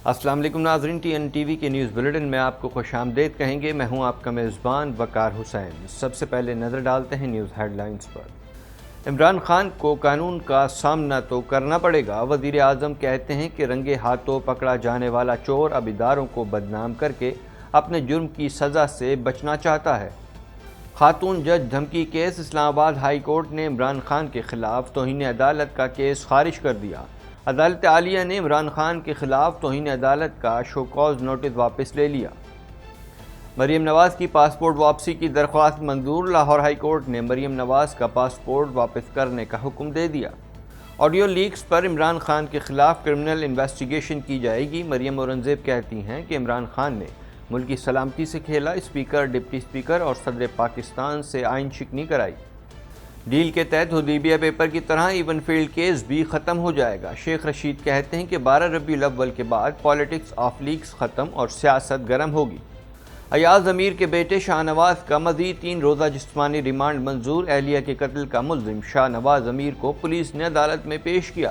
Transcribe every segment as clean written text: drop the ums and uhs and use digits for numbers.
السلام علیکم ناظرین، ٹی این ٹی وی کے نیوز بلیٹن میں آپ کو خوش آمدید کہیں گے۔ میں ہوں آپ کا میزبان وقار حسین۔ سب سے پہلے نظر ڈالتے ہیں نیوز ہیڈ لائنز پر۔ عمران خان کو قانون کا سامنا تو کرنا پڑے گا۔ وزیر اعظم کہتے ہیں کہ رنگے ہاتھوں پکڑا جانے والا چور اب اداروں کو بدنام کر کے اپنے جرم کی سزا سے بچنا چاہتا ہے۔ خاتون جج دھمکی کیس۔ اسلام آباد ہائی کورٹ نے عمران خان کے خلاف توہین عدالت کا کیس خارج کر دیا۔ عدالت عالیہ نے عمران خان کے خلاف توہین عدالت کا شو کاز نوٹس واپس لے لیا۔ مریم نواز کی پاسپورٹ واپسی کی درخواست منظور۔ لاہور ہائی کورٹ نے مریم نواز کا پاسپورٹ واپس کرنے کا حکم دے دیا۔ آڈیو لیکس پر عمران خان کے خلاف کرمنل انویسٹیگیشن کی جائے گی۔ مریم اورنگزیب کہتی ہیں کہ عمران خان نے ملکی سلامتی سے کھیلا، اسپیکر، ڈپٹی اسپیکر اور صدر پاکستان سے آئین شکنی کرائی۔ ڈیل کے تحت حدیبیہ پیپر کی طرح ایون فیلڈ کیس بھی ختم ہو جائے گا۔ شیخ رشید کہتے ہیں کہ 12 ربیع الاول کے بعد پالیٹکس آف لیگز ختم اور سیاست گرم ہوگی۔ ایاز امیر کے بیٹے شاہ نواز کا مزید 3 روزہ جسمانی ریمانڈ منظور۔ اہلیہ کے قتل کا ملزم شاہ نواز امیر کو پولیس نے عدالت میں پیش کیا۔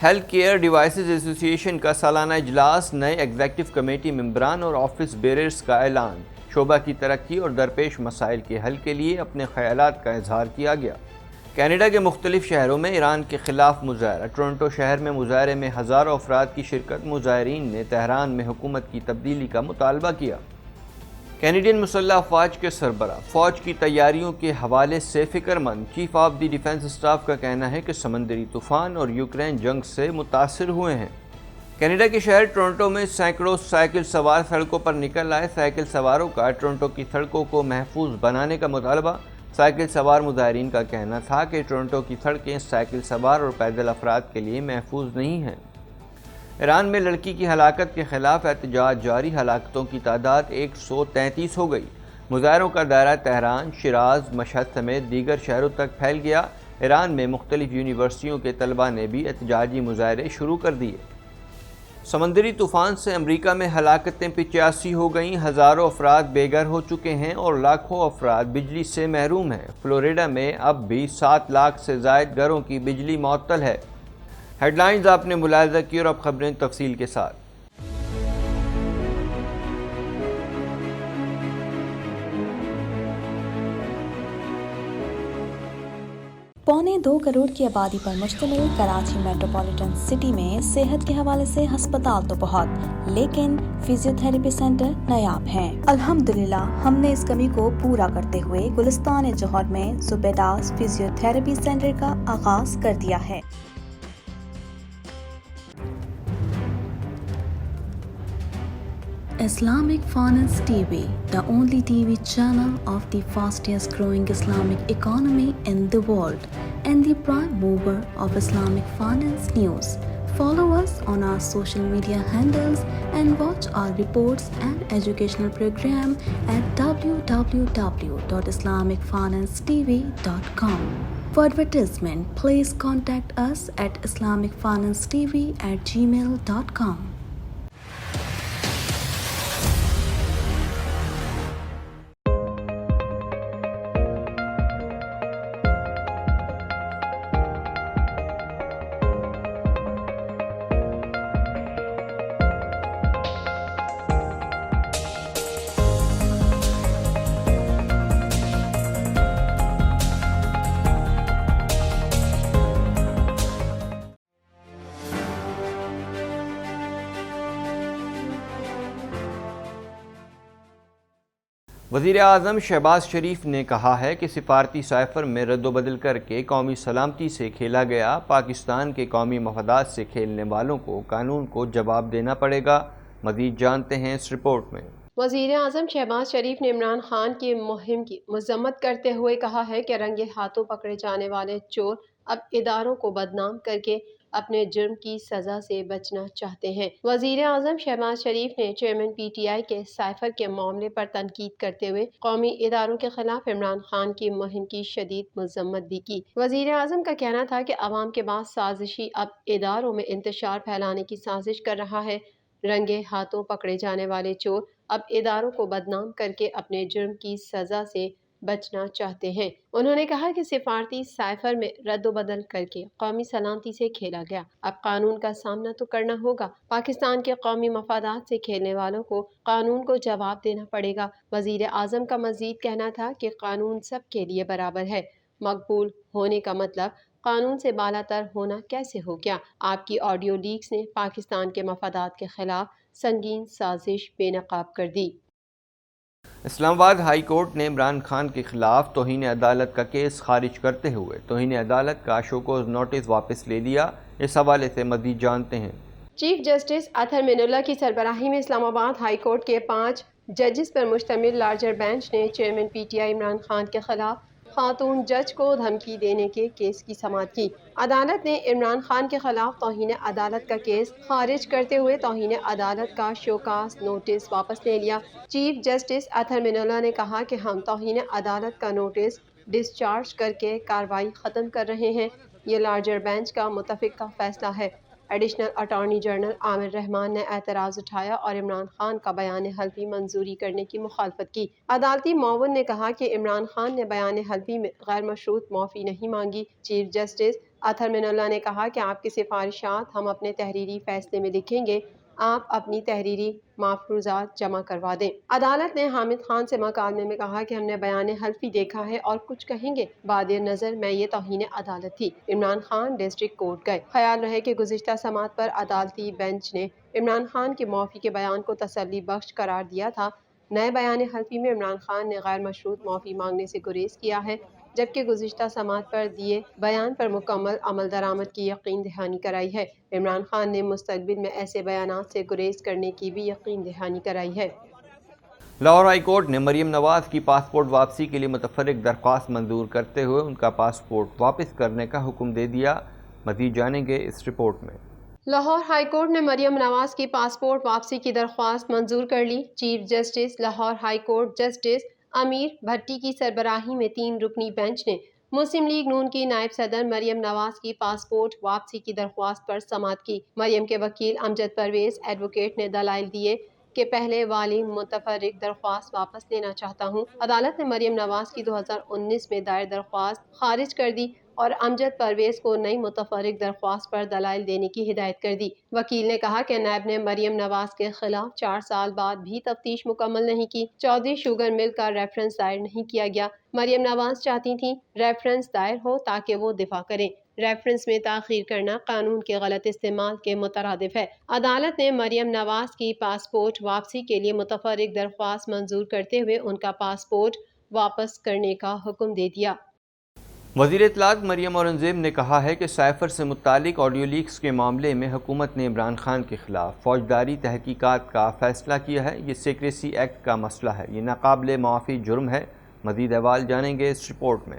ہیلتھ کیئر ڈیوائسز ایسوسی ایشن کا سالانہ اجلاس، نئے ایگزیکٹو کمیٹی ممبران اور آفس بیررز کا اعلان۔ شعبہ کی ترقی اور درپیش مسائل کے حل کے لیے اپنے خیالات کا اظہار کیا گیا۔ کینیڈا کے مختلف شہروں میں ایران کے خلاف مظاہرہ۔ ٹورنٹو شہر میں مظاہرے میں ہزاروں افراد کی شرکت۔ مظاہرین نے تہران میں حکومت کی تبدیلی کا مطالبہ کیا۔ کینیڈین مسلح افواج کے سربراہ فوج کی تیاریوں کے حوالے سے فکر مند۔ Chief of the defence staff کا کہنا ہے کہ سمندری طوفان اور یوکرین جنگ سے متاثر ہوئے ہیں۔ کینیڈا کے شہر ٹورنٹو میں سینکڑوں سائیکل سوار سڑکوں پر نکل آئے۔ سائیکل سواروں کا ٹورنٹو کی سڑکوں کو محفوظ بنانے کا مطالبہ۔ سائیکل سوار مظاہرین کا کہنا تھا کہ ٹورنٹو کی سڑکیں سائیکل سوار اور پیدل افراد کے لیے محفوظ نہیں ہیں۔ ایران میں لڑکی کی ہلاکت کے خلاف احتجاج جاری۔ ہلاکتوں کی تعداد 133 ہو گئی۔ مظاہروں کا دائرہ تہران، شیراز، مشہد سمیت دیگر شہروں تک پھیل گیا۔ ایران میں مختلف یونیورسٹیوں کے طلباء نے بھی احتجاجی مظاہرے شروع کر دیے۔ سمندری طوفان سے امریکہ میں ہلاکتیں 85 ہو گئیں۔ ہزاروں افراد بے گھر ہو چکے ہیں اور لاکھوں افراد بجلی سے محروم ہیں۔ فلوریڈا میں اب بھی 7 لاکھ سے زائد گھروں کی بجلی معطل ہے۔ ہیڈ لائنز آپ نے ملاحظہ کی اور اب خبریں تفصیل کے ساتھ۔ 1.25 کروڑ کی آبادی پر مشتمل کراچی میٹروپولیٹن سٹی میں صحت کے حوالے سے ہسپتال تو بہت، لیکن فزیو تھراپی سینٹر نایاب ہیں۔ الحمدللہ ہم نے اس کمی کو پورا کرتے ہوئے گلستان جوہر میں زبیداس فزیو تھراپی سینٹر کا آغاز کر دیا ہے۔ Islamic Finance TV, the only TV channel of the fastest growing Islamic economy in the world and the prime mover of Islamic finance news. Follow us on our social media handles and watch our reports and educational program at www.islamicfinancetv.com. For advertisement, please contact us at islamicfinancetv@gmail.com. وزیر اعظم شہباز شریف نے کہا ہے کہ سفارتی cipher میں رد و بدل کر کے قومی سلامتی سے کھیلا گیا۔ پاکستان کے قومی مفادات سے کھیلنے والوں کو قانون کو جواب دینا پڑے گا۔ مزید جانتے ہیں اس رپورٹ میں۔ وزیر اعظم شہباز شریف نے عمران خان کی مہم کی مذمت کرتے ہوئے کہا ہے کہ رنگے ہاتھوں پکڑے جانے والے چور اب اداروں کو بدنام کر کے اپنے جرم کی سزا سے بچنا چاہتے ہیں۔ وزیر اعظم شہباز شریف نے چیئرمین پی ٹی آئی کے سائفر کے معاملے پر تنقید کرتے ہوئے قومی اداروں کے خلاف عمران خان کی مہم کی شدید مذمت بھی کی۔ وزیر اعظم کا کہنا تھا کہ عوام کے بعد سازشی اب اداروں میں انتشار پھیلانے کی سازش کر رہا ہے۔ رنگے ہاتھوں پکڑے جانے والے چور اب اداروں کو بدنام کر کے اپنے جرم کی سزا سے بچنا چاہتے ہیں۔ انہوں نے کہا کہ سفارتی سائفر میں رد و بدل کر کے قومی سلامتی سے کھیلا گیا، اب قانون کا سامنا تو کرنا ہوگا۔ پاکستان کے قومی مفادات سے کھیلنے والوں کو قانون کو جواب دینا پڑے گا۔ وزیر اعظم کا مزید کہنا تھا کہ قانون سب کے لیے برابر ہے، مقبول ہونے کا مطلب قانون سے بالا تر ہونا کیسے ہو گیا؟ آپ کی آڈیو لیکس نے پاکستان کے مفادات کے خلاف سنگین سازش بے نقاب کر دی۔ اسلام آباد ہائی کورٹ نے عمران خان کے خلاف توہین عدالت کا کیس خارج کرتے ہوئے توہین عدالت کا شوکوز نوٹس واپس لے لیا۔ اس حوالے سے مزید جانتے ہیں۔ چیف جسٹس اطہر من اللہ کی سربراہی میں اسلام آباد ہائی کورٹ کے 5 ججز پر مشتمل لارجر بینچ نے chairman P T I Imran Khan کے خلاف خاتون جج کو دھمکی دینے کے کیس کی سماعت کی۔ عدالت نے عمران خان کے خلاف توہین عدالت کا کیس خارج کرتے ہوئے توہین عدالت کا شوکاز نوٹس واپس لے لیا۔ چیف جسٹس اطہر من اللہ نے کہا کہ ہم توہین عدالت کا نوٹس ڈسچارج کر کے کارروائی ختم کر رہے ہیں۔ یہ لارجر بینچ کا متفقہ فیصلہ ہے۔ ایڈیشنل اٹارنی جنرل عامر رحمان نے اعتراض اٹھایا اور عمران خان کا بیان حلفی منظوری کرنے کی مخالفت کی۔ عدالتی معاون نے کہا کہ عمران خان نے بیان حلفی میں غیر مشروط معافی نہیں مانگی۔ چیف جسٹس اطہر من اللہ نے کہا کہ آپ کی سفارشات ہم اپنے تحریری فیصلے میں لکھیں گے، آپ اپنی تحریری مفروضات جمع کروا دیں۔ عدالت نے حامد خان سے مکالمے میں کہا کہ ہم نے بیان حلفی دیکھا ہے اور کچھ کہیں گے، بعد نظر میں یہ توہین عدالت تھی۔ عمران خان ڈسٹرکٹ کورٹ گئے۔ خیال رہے کہ گزشتہ سماعت پر عدالتی بینچ نے عمران خان کے معافی کے بیان کو تسلی بخش قرار دیا تھا۔ نئے بیان حلفی میں عمران خان نے غیر مشروط معافی مانگنے سے گریز کیا ہے، جبکہ گزشتہ سماعت پر دیے بیان پر مکمل عمل درآمد کی یقین دہانی کرائی ہے۔ عمران خان نے مستقبل میں ایسے بیانات سے گریز کرنے کی بھی یقین دہانی کرائی ہے۔ لاہور ہائی کورٹ نے مریم نواز کی پاسپورٹ واپسی کے لیے متفرق درخواست منظور کرتے ہوئے ان کا پاسپورٹ واپس کرنے کا حکم دے دیا۔ مزید جانیں گے اس رپورٹ میں۔ لاہور ہائی کورٹ نے مریم نواز کی پاسپورٹ واپسی کی درخواست منظور کر لی۔ Chief justice Lahore high court justice Ameer Bhatti کی سربراہی میں 3 رکنی بینچ نے مسلم لیگ نون کی نائب صدر مریم نواز کی پاسپورٹ واپسی کی درخواست پر سماعت کی۔ مریم کے وکیل امجد پرویز ایڈوکیٹ نے دلائل دیے کہ پہلے والی متفرق درخواست واپس لینا چاہتا ہوں۔ عدالت نے مریم نواز کی 2019 میں دائر درخواست خارج کر دی اور امجد پرویز کو نئی متفرق درخواست پر دلائل دینے کی ہدایت کر دی۔ وکیل نے کہا کہ نیب نے مریم نواز کے خلاف 4 سال بعد بھی تفتیش مکمل نہیں کی۔ چودھری شوگر مل کا ریفرنس دائر نہیں کیا گیا۔ مریم نواز چاہتی تھیں ریفرنس دائر ہو تاکہ وہ دفاع کریں۔ ریفرنس میں تاخیر کرنا قانون کے غلط استعمال کے مترادف ہے۔ عدالت نے مریم نواز کی پاسپورٹ واپسی کے لیے متفرق درخواست منظور کرتے ہوئے ان کا پاسپورٹ واپس کرنے کا حکم دے دیا۔ وزیر اطلاعات مریم اورنگزیب نے کہا ہے کہ سائفر سے متعلق آڈیو لیکس کے معاملے میں حکومت نے عمران خان کے خلاف فوجداری تحقیقات کا فیصلہ کیا ہے۔ یہ سیکریسی ایکٹ کا مسئلہ ہے، یہ ناقابل معافی جرم ہے۔ مزید احوال جانیں گے اس رپورٹ میں۔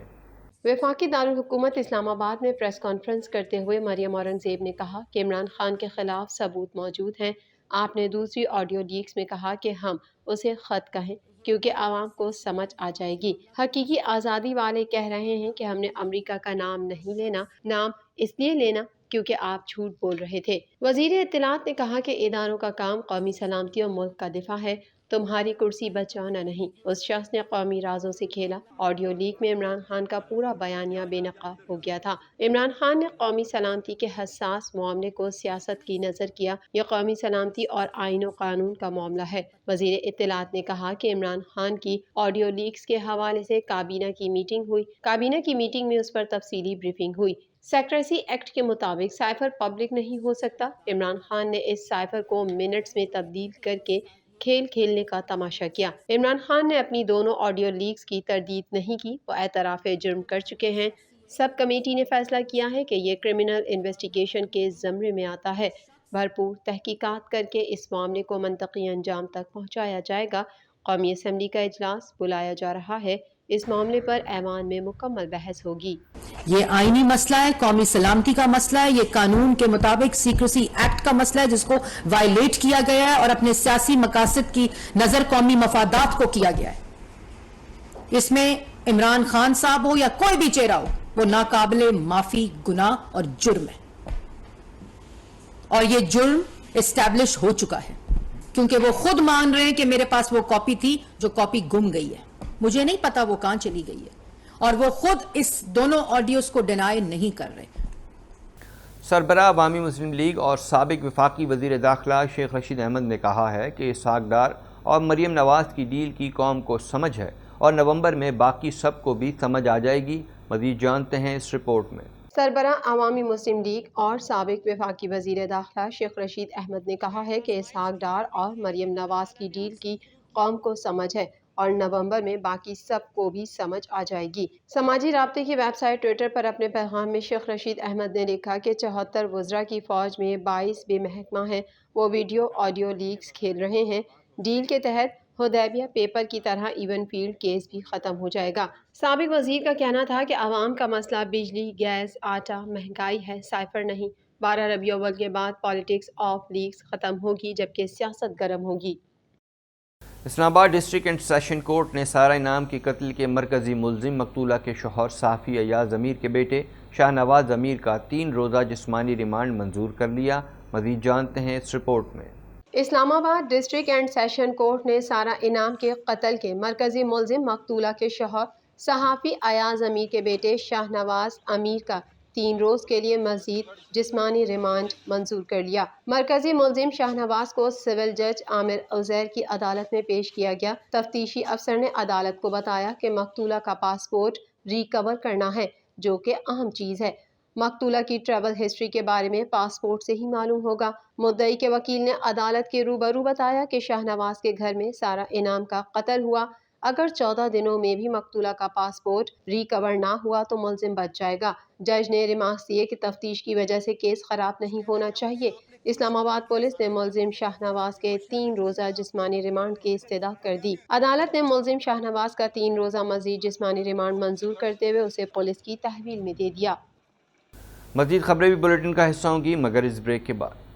وفاقی دارالحکومت اسلام آباد میں پریس کانفرنس کرتے ہوئے مریم اورنگزیب نے کہا کہ عمران خان کے خلاف ثبوت موجود ہیں۔ آپ نے دوسری آڈیو لیکس میں کہا کہ ہم اسے خط کہیں کیونکہ عوام کو سمجھ آ جائے گی۔ حقیقی آزادی والے کہہ رہے ہیں کہ ہم نے امریکہ کا نام نہیں لینا، نام اس لیے لینا کیونکہ آپ جھوٹ بول رہے تھے۔ وزیر اطلاعات نے کہا کہ اداروں کا کام قومی سلامتی اور ملک کا دفاع ہے، تمہاری کرسی بچانا نہیں۔ اس شخص نے قومی رازوں سے کھیلا۔ آڈیو لیک میں عمران خان کا پورا بیانیہ بے نقاب ہو گیا تھا۔ عمران خان نے قومی سلامتی کے حساس معاملے کو سیاست کی نظر کیا۔ یہ قومی سلامتی اور آئین و قانون کا معاملہ ہے۔ وزیر اطلاعات نے کہا کہ عمران خان کی آڈیو لیکس کے حوالے سے کابینہ کی میٹنگ ہوئی۔ کابینہ کی میٹنگ میں اس پر تفصیلی بریفنگ ہوئی۔ سیکریسی ایکٹ کے مطابق سائفر پبلک نہیں ہو سکتا۔ عمران خان نے اس سائفر کو منٹس میں تبدیل کر کے کھیل کھیلنے کا تماشا کیا۔ عمران خان نے اپنی دونوں آڈیو لیکس کی تردید نہیں کی، وہ اعتراف جرم کر چکے ہیں۔ سب کمیٹی نے فیصلہ کیا ہے کہ یہ کرمنل انویسٹیگیشن کے زمرے میں آتا ہے۔ بھرپور تحقیقات کر کے اس معاملے کو منطقی انجام تک پہنچایا جائے گا۔ قومی اسمبلی کا اجلاس بلایا جا رہا ہے۔ اس معاملے پر ایوان میں مکمل بحث ہوگی۔ یہ آئینی مسئلہ ہے، قومی سلامتی کا مسئلہ ہے، یہ قانون کے مطابق سیکریسی ایکٹ کا مسئلہ ہے جس کو وائلیٹ کیا گیا ہے اور اپنے سیاسی مقاصد کی نظر قومی مفادات کو کیا گیا ہے۔ اس میں عمران خان صاحب ہو یا کوئی بھی چہرہ ہو، وہ ناقابل معافی گناہ اور جرم ہے، اور یہ جرم اسٹیبلش ہو چکا ہے کیونکہ وہ خود مان رہے ہیں کہ میرے پاس وہ کاپی تھی جو کاپی گم گئی ہے۔ مجھے نہیں پتا وہ کہاں چلی گئی ہے، اور وہ خود اس دونوں آڈیوز کو ڈینائی نہیں کر رہے۔ سربراہ عوامی مسلم لیگ اور سابق وفاقی وزیر داخلہ شیخ رشید احمد نے کہا ہے کہ اسحاق ڈار اور مریم نواز کی ڈیل کی قوم کو سمجھ ہے اور نومبر میں باقی سب کو بھی سمجھ آ جائے گی۔ مزید جانتے ہیں اس رپورٹ میں۔ سربراہ عوامی مسلم لیگ اور سابق وفاقی وزیر داخلہ شیخ رشید احمد نے کہا ہے کہ اسحاق ڈار اور مریم نواز کی ڈیل کی قوم کو سمجھ ہے اور نومبر میں باقی سب کو بھی سمجھ آ جائے گی۔ سماجی رابطے کی ویب سائٹ ٹویٹر پر اپنے پیغام میں شیخ رشید احمد نے لکھا کہ 74 وزراء کی فوج میں 22 بے محکمہ ہیں، وہ ویڈیو آڈیو لیکس کھیل رہے ہیں۔ ڈیل کے تحت حدیبیہ پیپر کی طرح ایون فیلڈ کیس بھی ختم ہو جائے گا۔ سابق وزیر کا کہنا تھا کہ عوام کا مسئلہ بجلی، گیس، آٹا، مہنگائی ہے، سائفر نہیں۔ 12 ربیع الاول کے بعد پالیٹکس آف لیگز ختم ہوگی جبکہ سیاست گرم ہوگی۔ اسلام آباد ڈسٹرکٹ اینڈ سیشن کورٹ نے سارہ انعام کے قتل کے مرکزی ملزم مقتولہ کے شوہر صحافی ایاز امیر کے بیٹے شاہ نواز امیر کا 3 روزہ جسمانی ریمانڈ منظور کر لیا۔ مزید جانتے ہیں اس رپورٹ میں۔ اسلام آباد ڈسٹرکٹ اینڈ سیشن کورٹ نے سارہ انعام کے قتل کے مرکزی ملزم مقتولہ کے شوہر صحافی ایاز امیر کے بیٹے شاہ نواز امیر کا 3 روز کے لیے مزید جسمانی ریمانڈ منظور کر لیا۔ مرکزی ملزم شاہ نواز کو سول جج عامر عزیر کی عدالت میں پیش کیا گیا۔ تفتیشی افسر نے عدالت کو بتایا کہ مقتولہ کا پاسپورٹ ریکور کرنا ہے، جو کہ اہم چیز ہے۔ مقتولہ کی ٹریول ہسٹری کے بارے میں پاسپورٹ سے ہی معلوم ہوگا۔ مدعی کے وکیل نے عدالت کے روبرو بتایا کہ شاہ نواز کے گھر میں سارہ انعام کا قتل ہوا۔ اگر 14 دنوں میں بھی مقتولہ کا پاسپورٹ ریکور نہ ہوا تو ملزم بچ جائے گا۔ جج نے ریمارکس دیے کہ تفتیش کی وجہ سے کیس خراب نہیں ہونا چاہیے۔ اسلام آباد پولیس نے ملزم شاہ نواز کے 3 روزہ جسمانی ریمانڈ کی استدعا کر دی۔ عدالت نے ملزم شاہ نواز کا 3 روزہ مزید جسمانی ریمانڈ منظور کرتے ہوئے اسے پولیس کی تحویل میں دے دیا۔ مزید خبریں بھی بلیٹن کا حصہ ہوں گی مگر اس بریک کے بعد۔